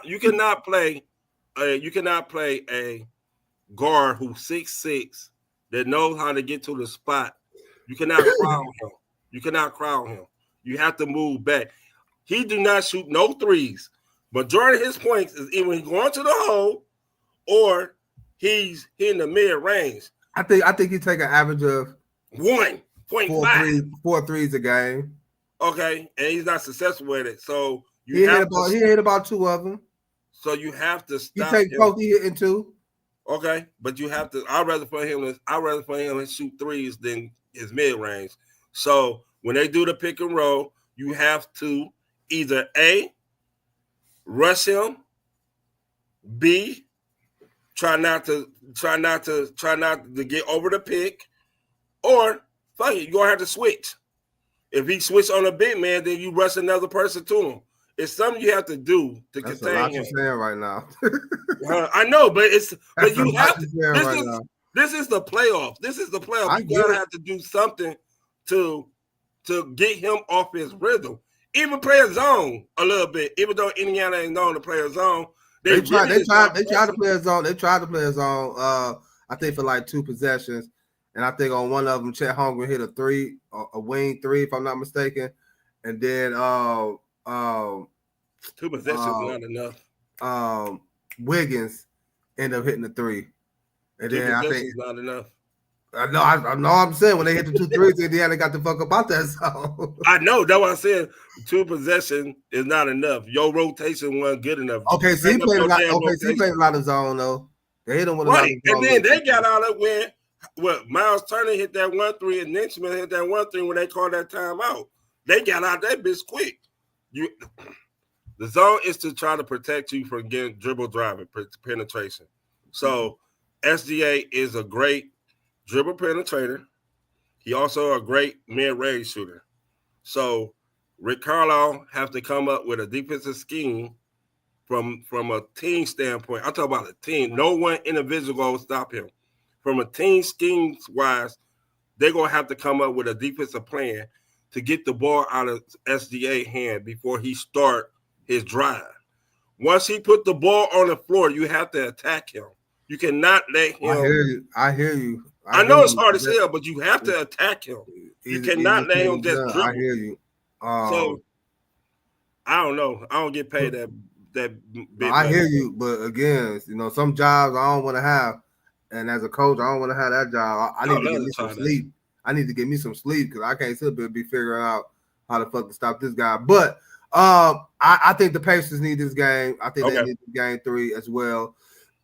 You cannot play a guard who's 6'6" that knows how to get to the spot. You cannot crowd him. You have to move back. He do not shoot no threes. Majority of his points is either he's going to the hole or he's in the mid range. I think he take an average of 1.5. 4 threes a game. Okay, and he's not successful with it. So He hit about 2 of them. So you have to He stop take him. both. He hitting 2. Okay, but you have to. I'd rather for him to shoot threes than his mid range. So when they do the pick and roll, you have to either A, rush him, B, try not to get over the pick, or fuck it, you're gonna have to switch. If he switch on a big man, then you rush another person to him. It's something you have to do to That's contain a lot him. you're saying right now. I know, but That's you a lot have to. you're saying right now. This is the playoff. This is the playoff. I You get gotta it. have to do something to get him off his rhythm. Even play a zone a little bit. Even though Indiana ain't known to play a zone, They tried really to play a zone. They tried to play a zone. I think for like 2 possessions, and I think on one of them, Chet Holmgren hit a 3, a wing 3, if I'm not mistaken, and then 2 possessions is not enough. Wiggins ended up hitting the 3, and 2 then I possessions think is not enough. I know I'm saying when they hit the 2 threes, Indiana got the fuck up out that zone. I know. That's what I said. 2 possessions is not enough. Your rotation wasn't good enough. Okay, so he Bring up played a your lot. damn Okay, so he rotation. played a lot of zone though. They hit him with a lot of Right, zone. and then they got out of when Miles Turner hit that 1-3 and Nixman hit that 1-3 when they called that timeout. They got out that bitch quick. The zone is to try to protect you from getting dribble driving penetration. So SGA is a great dribble penetrator. He also a great mid-range shooter. So Rick Carlisle have to come up with a defensive scheme from a team standpoint. I'm talking about a team. No one individual going to stop him. From a team schemes wise, they're going to have to come up with a defensive plan to get the ball out of SGA hand before he start his drive. Once he put the ball on the floor, you have to attack him. You cannot let him. I hear you. I know it's hard as hell, but you have to attack him. You cannot let him just dribble. I hear you. So I don't know. I don't get paid that big. I hear you, but again, some jobs I don't want to have, and as a coach, I don't want to have that job. I need to get me some sleep. I need to get me some sleep because I can't sit there and be figuring out how the fuck to stop this guy. But I think the Pacers need this game. I think they need game 3 as well.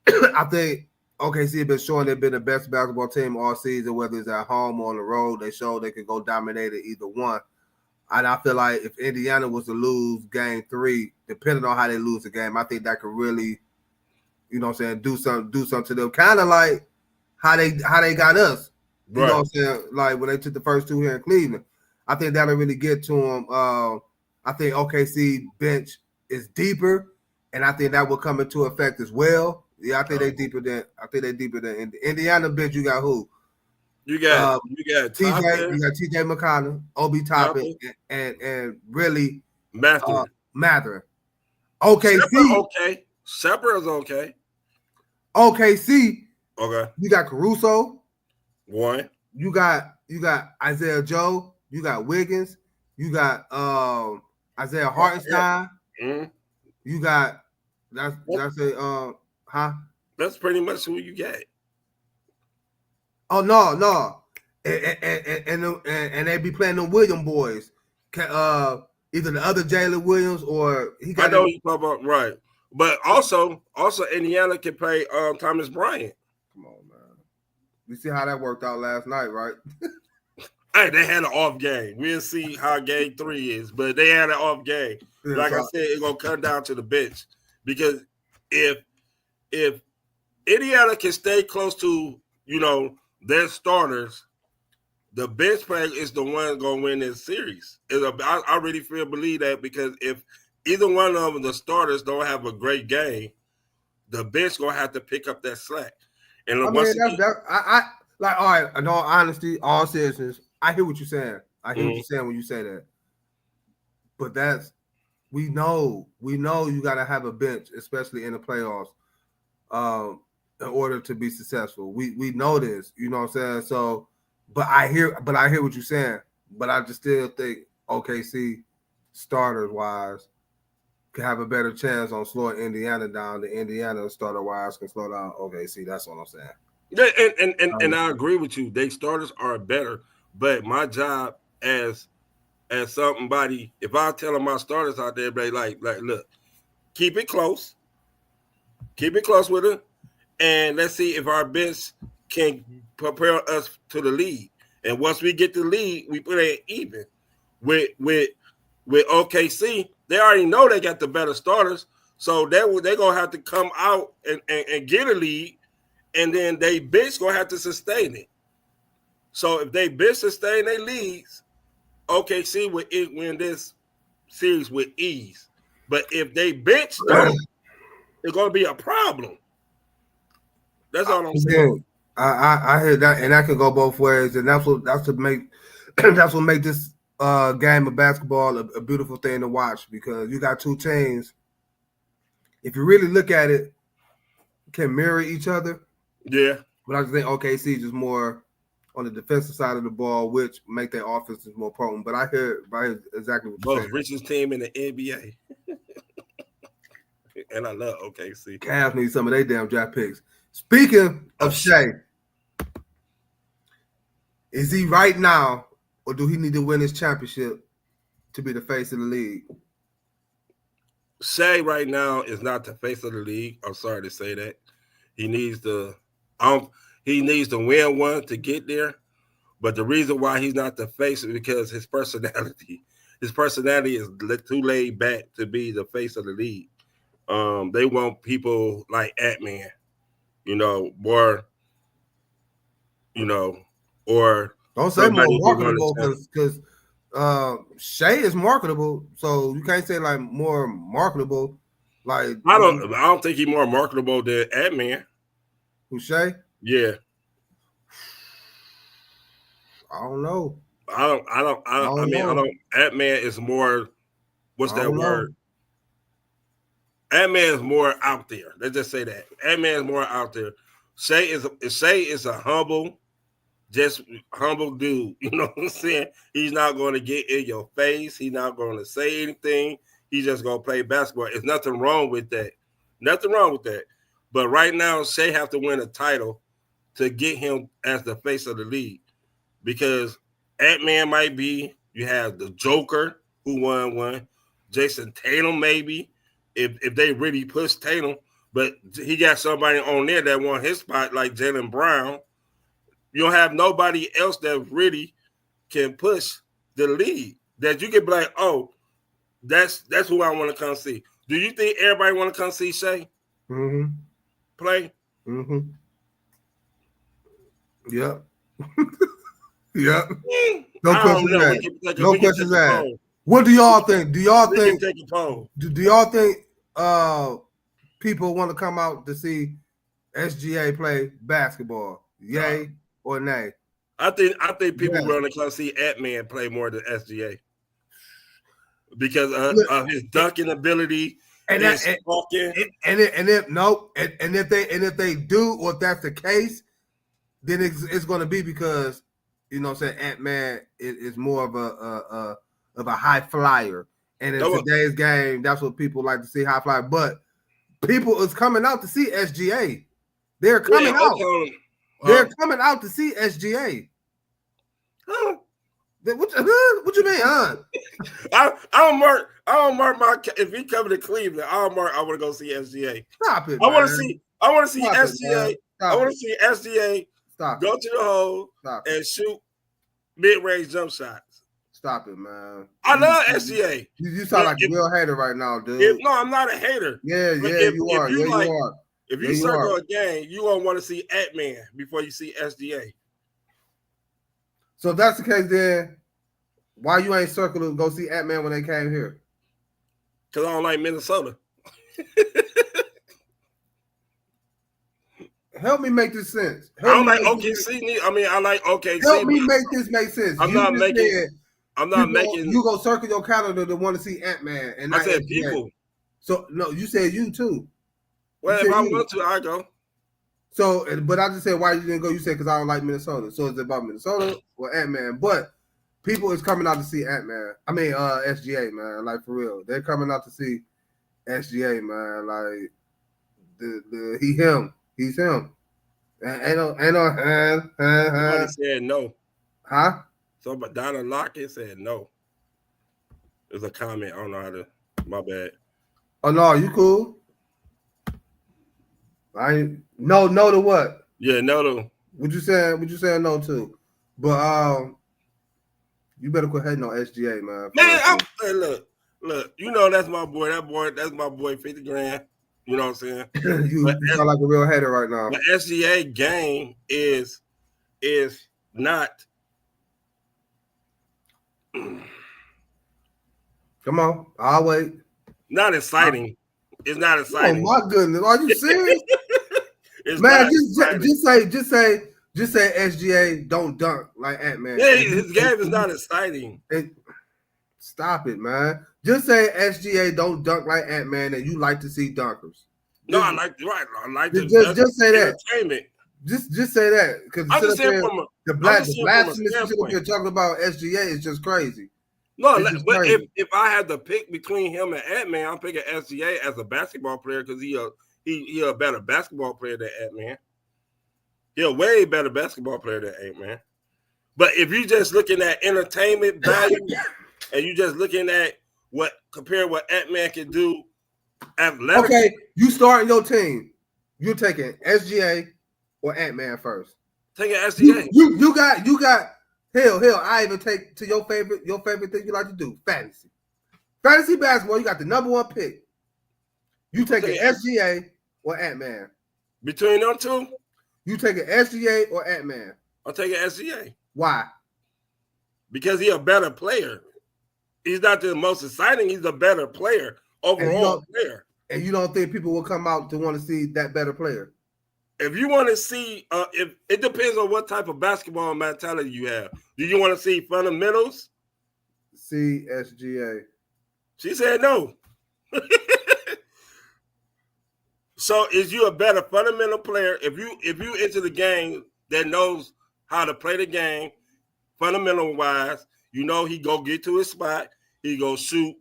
I think OKC have been showing they've been the best basketball team all season, whether it's at home or on the road. They showed they could go dominate it either one. And I feel like if Indiana was to lose game 3, depending on how they lose the game, I think that could really, do something to them. Kind of like how they got us. You know what I'm saying? Like when they took the first 2 here in Cleveland. I think that'll really get to them. I think OKC bench is deeper, and I think that will come into effect as well. Yeah, I think they deeper than Indiana bench. You got who? You got TJ. You got TJ McConnell, Obi Toppin, and really Mathurin. OKC. Shepard's okay. OKC. Okay. You got Caruso. 1. You got Isaiah Joe. You got Wiggins. You got Isaiah Hartenstein. Mm-hmm. You got that's a That's pretty much who you got. Oh no. And they be playing the William boys. Either the other Jalen Williams or he got. I know you talk about right, but also Indiana can play Thomas Bryant. Come on, man. We see how that worked out last night, right? Hey, they had an off game. We'll see how game 3 is, but they had an off game. Yeah, Like I said, it's gonna come down to the bench because if Indiana can stay close to their starters, the bench player is the one gonna win this series. I really believe that because if either one of them, the starters, don't have a great game, the bench gonna have to pick up that slack. And I mean, I like, all right, in all honesty, all seriousness, I hear what you're saying. I hear what you're saying when you say that. But we know you got to have a bench, especially in the playoffs, in order to be successful. We know this, you know what I'm saying? So, but I hear what you're saying. But I just still think OKC starters wise can have a better chance on slowing Indiana down. The Indiana starter wise can slow down OKC. That's all I'm saying. Yeah, and I agree with you. They starters are better, but my job as somebody, if I tell them my starters out there, they like look, keep it close with it, and let's see if our bench can prepare us to the lead. And once we get the lead, we put it even. With OKC, they already know they got the better starters, so they're gonna have to come out and get a lead. And then they bench gonna have to sustain it. So if they bench sustain their leads, OKC will win this series with ease. But if they bench don't, it's gonna be a problem. That's all I'm saying. I hear that, and that can go both ways, and that's what make this game of basketball a beautiful thing to watch because you got two teams. If you really look at it, can mirror each other. Yeah, but I just think OKC is just more on the defensive side of the ball, which make their offenses more potent. But I hear exactly what you're saying. Most richest team in the NBA, and I love OKC. Cavs need some of their damn draft picks. Speaking of Shea, is he right now, or do he need to win his championship to be the face of the league? Shea right now is not the face of the league. I'm sorry to say that. He needs to win one to get there. But the reason why he's not the face is because his personality is too laid back to be the face of the league. They want people like Ant-Man, or don't say more marketable because Shea is marketable, so you can't say like more marketable. Like I don't think he's more marketable than Ant-Man. Who, Shea? Yeah. I don't know. Ant-Man is more. What's that word? Ant-Man is more out there. Let's just say that. Ant-Man is more out there. Shea is a humble dude. You know what I'm saying? He's not going to get in your face. He's not going to say anything. He's just going to play basketball. There's nothing wrong with that. Nothing wrong with that. But right now, Shea have to win a title to get him as the face of the league. Because Ant-Man might be, you have the Joker who won one, Jason Tatum maybe, if they really push Tatum, but he got somebody on there that won his spot like Jaylen Brown. You don't have nobody else that really can push the league that you can be like, oh, that's who I want to come see. Do you think everybody want to come see Shea play? Mm-hmm. Yep. Yep. No questions asked. No questions asked. What do y'all think? Do y'all think people want to come out to see SGA play basketball? Yay or nay? I think people want to come see Ant-Man play more than SGA because of his dunking ability and talking. If they do, or if that's the case, then it's going to be because Ant-Man is more of a high flyer, and in today's game, that's what people like to see, high flyer. But people is coming out to see SGA. They're coming out. They're coming out to see SGA. Huh? What you mean, huh? I don't mark my. If he coming to Cleveland, I want to go see SGA. Stop it, I want to see Stop SGA. it, I want to see SGA go to the hole and shoot mid-range jump shots. Stop it, man. I love SGA. You sound like a real hater right now, dude. No, I'm not a hater. Yeah, you are. You are. If you circle a game, you gonna want to see Ant-Man before you see SGA. So if that's the case, then why you ain't circled to go see Ant-Man when they came here? Because I don't like Minnesota. Help me make this sense. I don't like OKC. I like OKC. Help me make this make sense. I'm not making. You go circle your calendar to want to see Ant-Man, and I said people. So no, you said you too. Well, if I want to, I go. So, but I just said why you didn't go. You said because I don't like Minnesota. So it's about Minnesota or Ant-Man. But people is coming out to see Ant-Man. SGA, man. Like for real, they're coming out to see SGA, man. Like he's him. Ain't no. Somebody said no. Huh? So, but Donna Lockett said no. There's a comment. I don't know how to. My bad. Oh no, you cool? No to what? Yeah, no to. What you saying no to? But you better quit hating on SGA, man. Man, hey, look. You know that's my boy. That's my boy. 50 grand. You know what I'm saying? you sound like a real hater right now. The SGA game is not. Come on, I'll wait. Not exciting. It's not exciting. Oh my goodness, are you serious? Man, just say SGA don't dunk like Ant-Man. Yeah, his game is not exciting. Stop it, man. Just say SGA don't dunk like Ant-Man, and you like to see dunkers. No, I like to just say that. Entertainment. Just say that because I'm just saying from the blasphemous shit you're talking about SGA is just crazy. No, but if I had to pick between him and Ant-Man, I'm picking SGA as a basketball player because he a better basketball player than Ant-Man. He a way better basketball player than Ant-Man. But if you just looking at entertainment value and you just looking at compare what Ant-Man can do athletically. Okay, you starting your team. You're taking SGA or Ant-Man first. Taking SGA. You got hell. I even take to your favorite thing you like to do, fantasy basketball. You got the number one pick. You taking SGA or Ant-Man? Between them two, you taking SGA or Ant-Man? I'm taking SGA. Why? Because he's a better player. He's not the most exciting. He's a better player, overall player. And you don't think people will come out to want to see that better player? If you want to see, if it depends on what type of basketball mentality you have. Do you want to see fundamentals? See SGA. She said no. So, is you a better fundamental player if you into the game that knows how to play the game, fundamental wise? You know he go get to his spot, he go shoot,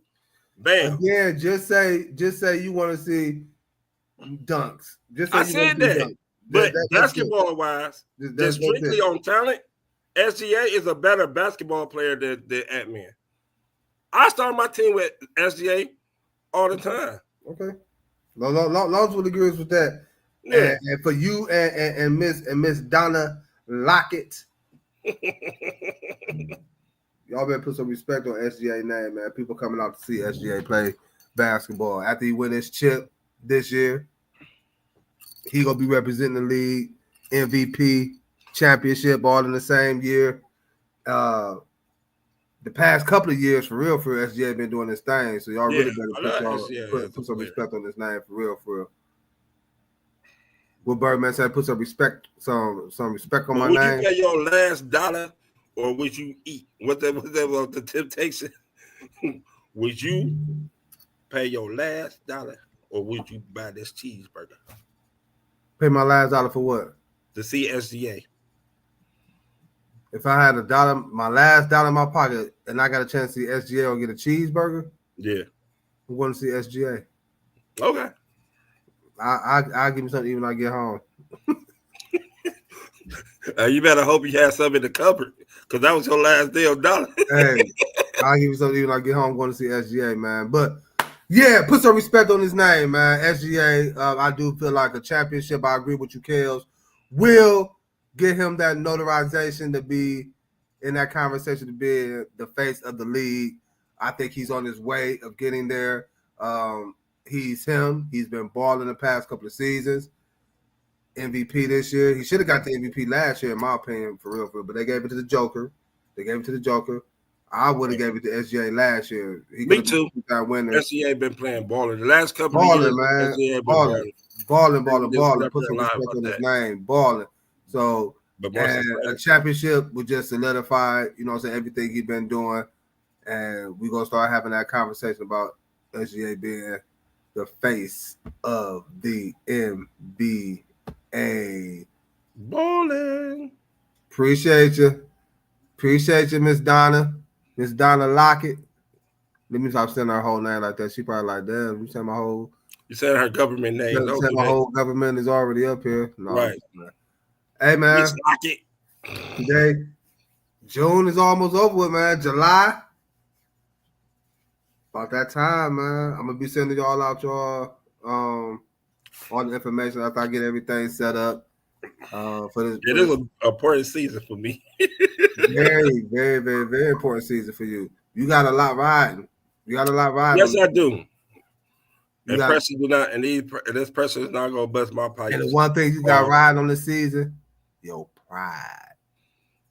bam. Yeah, just say you want to see dunks. Just say I said that. Dunks. But basketball wise, just strictly on talent, SGA is a better basketball player than Ant-Man. I start my team with SGA all the time. Okay. Long would agree with that. Yeah. And for you and Miss Donna Lockett, y'all better put some respect on SGA name, man. People coming out to see SGA play basketball. After he win his chip this year, he gonna be representing the league, MVP, championship, all in the same year. The past couple of years, for real, SGA been doing this thing. So y'all really better put some respect on this name, for real. What Birdman said, put some respect on my name. Would you pay your last dollar, or would you eat? What that was the temptation? Would you pay your last dollar, or would you buy this cheeseburger? Pay my last dollar for what? To see SGA. If I had my last dollar in my pocket, and I got a chance to see SGA or get a cheeseburger, yeah, I want to see SGA. Okay, I'll give me something even when I get home. You better hope you had something in the cupboard because that was your last damn dollar. Hey, I'll give you something when I get home. I'm going to see SGA, man. But yeah, put some respect on his name, man. SGA, I do feel like a championship. I agree with you, Kels. Will get him that notarization to be in that conversation to be the face of the league. I think he's on his way of getting there. He's him. He's been balling the past couple of seasons. MVP this year. He should have got the MVP last year, in my opinion, for real. But they gave it to the Joker. I would have gave it to SGA last year. Me too. SGA been playing balling the last couple of years. Man. SGA balling. Put some respect on his name. Balling. So, a championship would just solidify, you know what I'm saying, everything he's been doing. And we're going to start having that conversation about SGA being the face of the NBA. Balling. Appreciate you, Miss Donna. Miss Donna Lockett. Let me stop saying her whole name like that. She probably like, damn, you said my whole. You said her government name. You said my whole government is already up here. No, right. Hey, man. Miss Lockett. Today, June is almost over with, man. July. About that time, man. I'm gonna be sending y'all out y'all all the information after I get everything set up. For this, it is an important season for me. Very, very, very, very important season for you. You got a lot riding. Yes, I do. And pressure do not, and this pressure is not gonna bust my pipe. And the one thing you got riding on this season, your pride.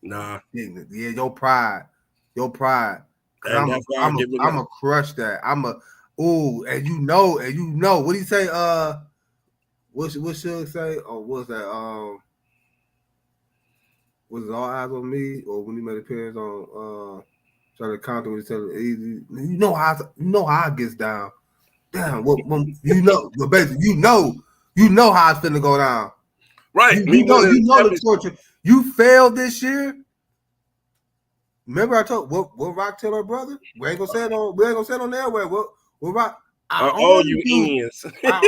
Nah. Yeah, your pride. I'm gonna crush that. And you know, what do you say? What should say? Or what's that? Was it All Eyes on Me? Or when he made appearance on trying to counter when he said it easy. You know how it gets down. Damn, but basically, you know how it's finna go down. Right. You know the torture. You failed this year. Remember I told what Rock tell her brother? We ain't gonna say it on the airway. What Rock? I own you, Ians. I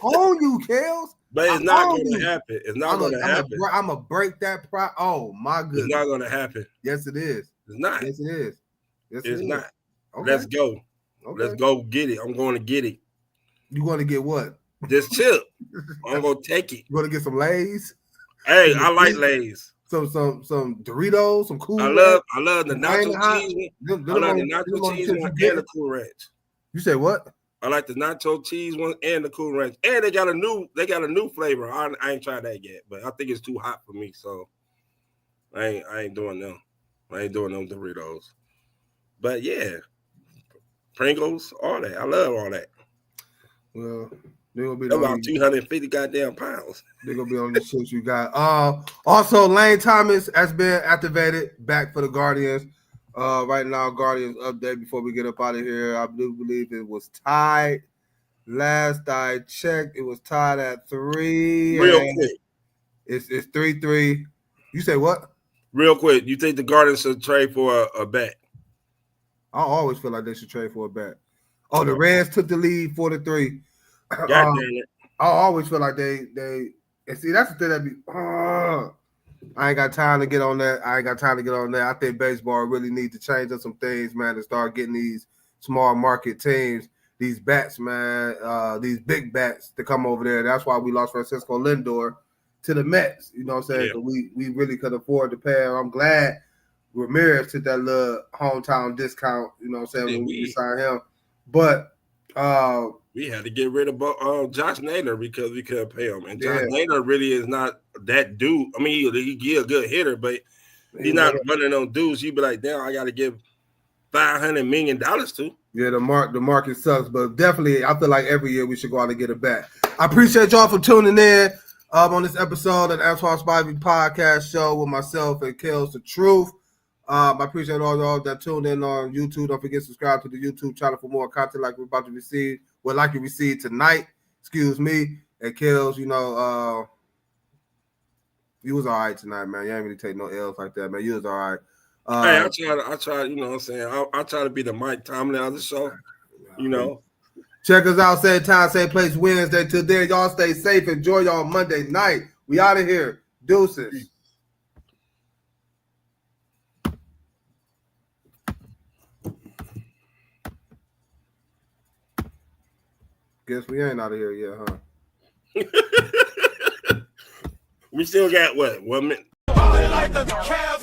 own you, Kels. But it's not gonna happen. It's not gonna happen. I'm gonna break that pride. Oh my goodness. It's not gonna happen. Yes, it is. It's not. Yes, it is. It's not. Okay. Let's go. Okay. Let's go get it. I'm going to get it. You going to get what? This chip. I'm going to take it. You going to get some Lay's? Hey, I like Lay's. Some Doritos, some Cool. I love the nacho cheese one. I love the nacho cheese one and the Cool Ranch. You say what? I like the nacho cheese one and the Cool Ranch. And they got a new flavor. I ain't tried that yet, but I think it's too hot for me, so I ain't doing them. I ain't doing them Doritos. But yeah, Pringles, all that. I love all that. Well, they're gonna be about 250 goddamn pounds. They're gonna be on the shit you got. Also, Lane Thomas has been activated back for the Guardians. Right now, Guardians update before we get up out of here. I do believe it was tied. Last I checked, it was tied at 3. Real quick. It's 3-3. You say what? Real quick. You think the Guardians should trade for a bat? I always feel like they should trade for a bat. Oh, the Reds took the lead 4-3. God damn it. I always feel like they and see that's the thing that be I ain't got time to get on that. I think baseball really needs to change up some things, man, to start getting these small market teams, these bats, man, these big bats to come over there. That's why we lost Francisco Lindor to the Mets. You know what I'm saying? Yeah. We really could afford to pay him. I'm glad Ramirez took that little hometown discount, you know what I'm saying, when we signed him. But we had to get rid of Josh Naylor because we couldn't pay him. And Josh Naylor really is not that dude. I mean, he a good hitter, but he's not running on dudes. You be like, damn, I got to give $500 million to. Yeah, the market sucks, but definitely I feel like every year we should go out and get a bat. I appreciate y'all for tuning in on this episode of the Antoine Spivey podcast show with myself and Kels the Truth. I appreciate all y'all that tuned in on YouTube. Don't forget to subscribe to the YouTube channel for more content like we're about to receive. Well, like you received tonight. Excuse me. And Kels, you know, you was all right tonight, man. You ain't really take no L's like that, man. You was all right. Hey, I try, you know what I'm saying? I try to be the Mike Tomlin of the show, you know. Check us out, same time, same place, Wednesday. Till then, y'all stay safe. Enjoy y'all Monday night. We out of here. Deuces. Guess we ain't out of here yet, huh? We still got what? 1 minute. Ballin' like the Cavs.